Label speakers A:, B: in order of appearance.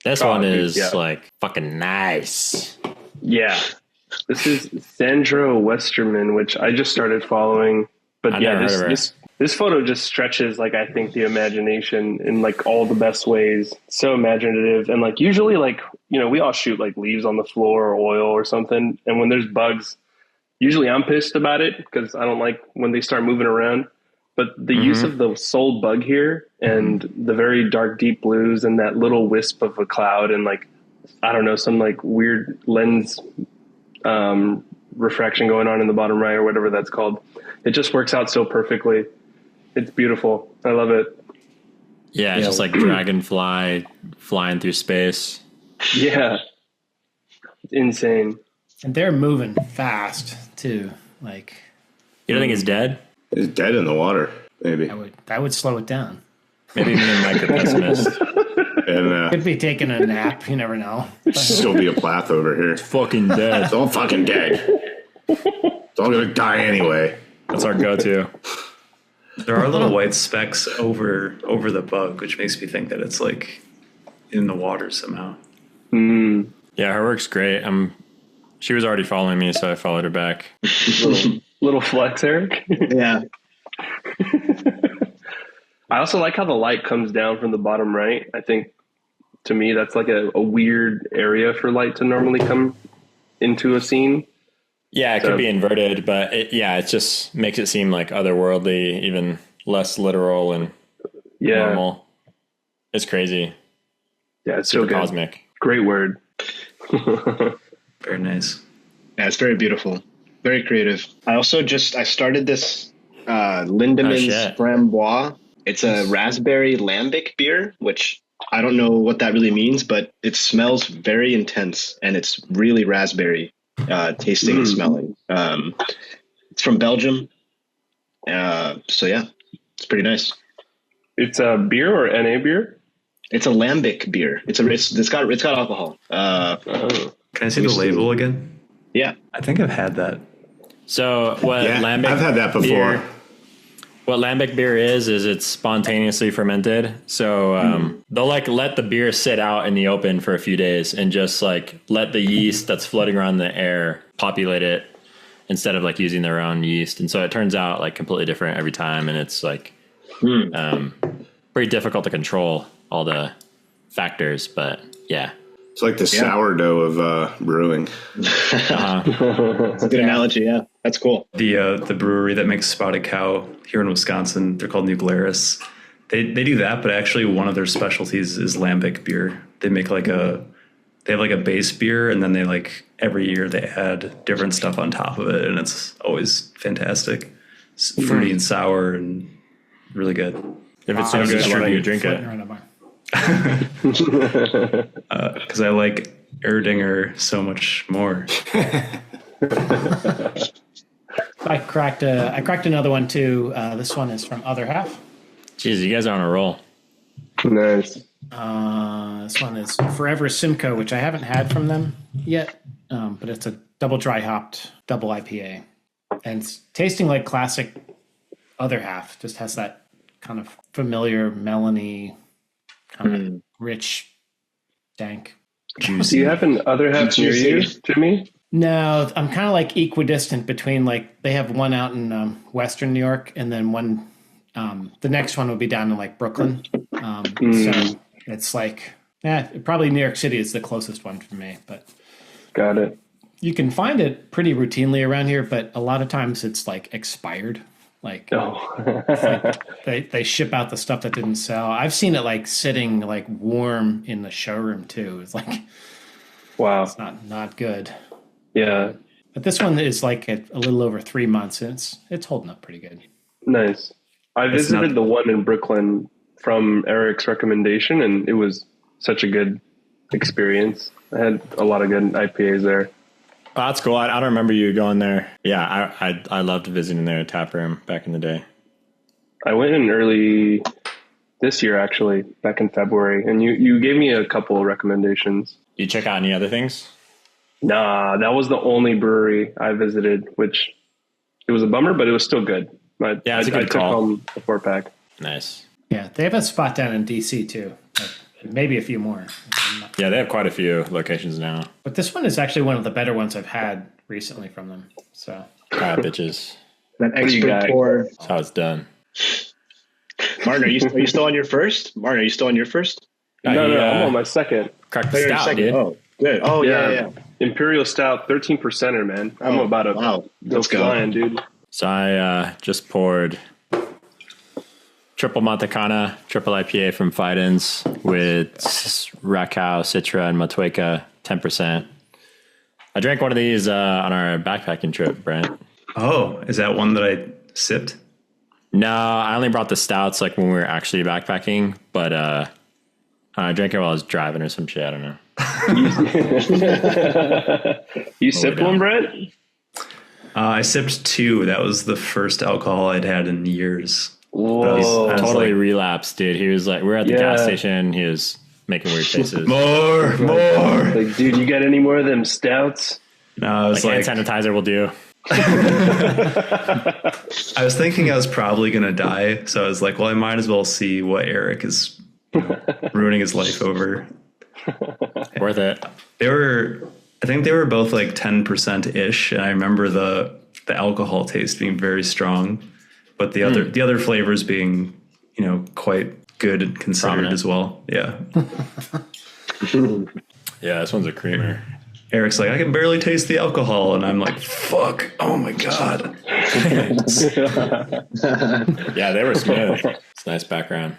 A: This one is like fucking nice.
B: Yeah. This is Sandra Westermann, which I just started following. But this photo just stretches, like, I think the imagination in like all the best ways. So imaginative. And like usually, like, you know, we all shoot like leaves on the floor or oil or something. And when there's bugs, usually I'm pissed about it because I don't like when they start moving around. But the use of the soul bug here and the very dark, deep blues and that little wisp of a cloud and like, I don't know, some like weird lens refraction going on in the bottom right or whatever that's called. It just works out so perfectly. It's beautiful. I love it.
A: Yeah, just like dragonfly flying through space.
B: Yeah. It's insane.
C: And they're moving fast too. Like,
A: you don't think it's dead?
D: It's dead in the water, maybe.
C: That would slow it down.
A: Maybe me and Mike are pessimists.
D: And
C: could be taking a nap. You never know.
D: still be a plath over here.
A: It's fucking dead.
D: It's all fucking dead. It's all gonna die anyway.
A: That's our go-to.
E: There are little white specks over the bug, which makes me think that it's like in the water somehow.
A: Yeah, her work's great. She was already following me, so I followed her back.
B: Little flex, Eric.
F: Yeah.
B: I also like how the light comes down from the bottom right. I think, to me, that's like a weird area for light to normally come into a scene.
A: Yeah, it could be inverted, but it just makes it seem like otherworldly, even less literal and normal. It's crazy.
B: Yeah, it's
A: super
B: so good.
A: Cosmic.
B: Great word.
E: Very nice.
F: Yeah, it's very beautiful. Very creative. I started this Lindemann's Framboise. It's a raspberry lambic beer, which I don't know what that really means, but it smells very intense and it's really raspberry tasting and smelling. It's from Belgium. So yeah, it's pretty nice.
B: It's a beer or NA beer?
F: It's a lambic beer. It's got alcohol.
E: Can I see the label again?
F: Yeah.
E: I think I've had that.
A: So lambic
D: I've had that before.
A: What lambic beer is it's spontaneously fermented. So they'll like let the beer sit out in the open for a few days and just like let the yeast that's floating around the air populate it instead of like using their own yeast. And so it turns out like completely different every time. And it's like pretty difficult to control all the factors. But yeah.
D: It's like the sourdough of brewing.
F: That's a good analogy. Yeah, that's cool.
E: The brewery that makes Spotted Cow here in Wisconsin, they're called New Glarus. They do that, but actually one of their specialties is lambic beer. They make they have like a base beer, and then they like every year they add different stuff on top of it, and it's always fantastic. It's fruity and sour and really good.
A: If it's so good, why don't you drink it?
E: Because I like Erdinger so much more.
C: I cracked another one too. This one is from Other Half.
A: Jeez, you guys are on a roll.
B: Nice.
C: This one is Forever Simcoe, which I haven't had from them yet, but it's a double dry hopped double IPA, and it's tasting like classic Other Half. Just has that kind of familiar melony, kind of rich, dank.
B: Juicy. Do you have an Other Half near you, Jimmy?
C: No, I'm kind of like equidistant between, like, they have one out in Western New York, and then one, the next one would be down in like Brooklyn. So it's like, probably New York City is the closest one for me, but
B: got it.
C: You can find it pretty routinely around here, but a lot of times it's like expired. Like, they ship out the stuff that didn't sell. I've seen it like sitting like warm in the showroom too. It's like,
B: wow,
C: it's not good.
B: Yeah,
C: but this one is like a little over 3 months, and it's holding up pretty good.
B: Nice. I visited the one in Brooklyn from Eric's recommendation, and it was such a good experience. I had a lot of good IPAs there.
A: Oh, that's cool. I don't remember you going there. Yeah, I loved visiting their tap room back in the day.
B: I went in early this year, actually, back in February, and you gave me a couple of recommendations.
A: You check out any other things?
B: Nah, that was the only brewery I visited, which it was a bummer, but it was still good.
A: It's a good
B: I took
A: call.
B: home a 4-pack.
A: Nice.
C: Yeah, they have a spot down in DC too. maybe a few more.
A: Yeah, they have quite a few locations now.
C: But this one is actually one of the better ones I've had recently from them. So,
A: Bitches.
F: That expert pour.
A: That's how it's done.
F: Martin, are you still on your first? Martin, are you still on your first?
B: No, I'm on my second.
A: Cracked the stout, dude.
F: Oh, good. Oh, yeah.
B: Imperial Stout, 13%er, man. I'm about to go flying, dude.
A: So I just poured triple Montecana, triple IPA from Fidens with Rakow, Citra, and Motueka, 10%. I drank one of these on our backpacking trip, Brent.
E: Oh, is that one that I sipped?
A: No, I only brought the stouts like when we were actually backpacking, but I drank it while I was driving or some shit. I don't know.
B: You sipped one, Brent?
E: I sipped 2. That was the first alcohol I'd had in years.
A: Whoa. I was totally relapsed, dude. He was like, we're at the gas station. He was making weird faces.
E: More.
B: Like, dude, you got any more of them stouts?
A: No, I was like hand sanitizer will do.
E: I was thinking I was probably going to die. So I was like, well, I might as well see what Eric is ruining his life over.
A: Worth it.
E: I think they were both like 10% ish. And I remember the alcohol taste being very strong, but the other flavors being, quite good and considered prominent as well. Yeah.
A: Yeah, this one's a creamer.
E: Eric's like, I can barely taste the alcohol. And I'm like, fuck. Oh my God.
A: Yeah, they were smooth. It's a nice background.